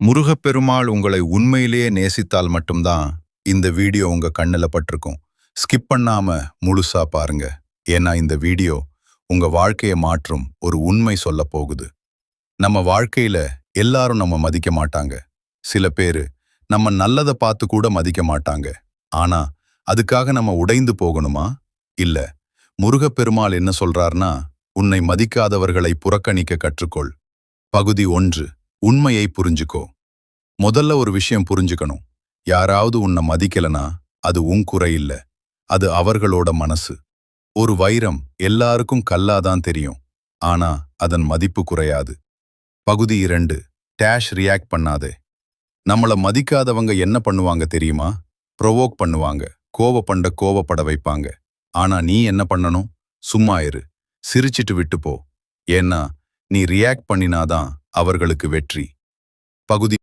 முருகப்பெருமாள் உங்களை உண்மையிலேயே நேசித்தால் மட்டும்தான் இந்த வீடியோ உங்க கண்ணுல பட்டிருக்கும். ஸ்கிப் பண்ணாம முழுசா பாருங்க. ஏன்னா இந்த வீடியோ உங்க வாழ்க்கையை மாற்றும் ஒரு உண்மை சொல்ல போகுது. நம்ம வாழ்க்கையில எல்லாரும் நம்ம மதிக்க மாட்டாங்க. சில பேரு நம்ம நல்லதை பார்த்து கூட மதிக்க மாட்டாங்க. ஆனா அதுக்காக நம்ம உடைந்து போகணுமா? இல்ல. முருகப்பெருமாள் என்ன சொல்றார்னா, உன்னை மதிக்காதவர்களை புறக்கணிக்க கற்றுக்கொள். பகுதி 1. உண்மையை புரிஞ்சுக்கோ. முதல்ல ஒரு விஷயம் புரிஞ்சுக்கணும். யாராவது உன்னை மதிக்கலனா அது உன் குறை இல்ல. அது அவர்களோட மனசு. ஒரு வைரம் எல்லாருக்கும் கல்லாதான் தெரியும். ஆனா அதன் மதிப்பு குறையாது. பகுதி 2. டேஷ் ரியாக்ட் பண்ணாதே. நம்மள மதிக்காதவங்க என்ன பண்ணுவாங்க தெரியுமா? ப்ரொவோக் பண்ணுவாங்க. கோவப்பட வைப்பாங்க. ஆனா நீ என்ன பண்ணணும்? சும்மா இரு. சிரிச்சிட்டு விட்டு போ. ஏன்னா நீ ரியாக்ட் பண்ணினாதான் அவர்களுக்கு வெற்றி. பகுதி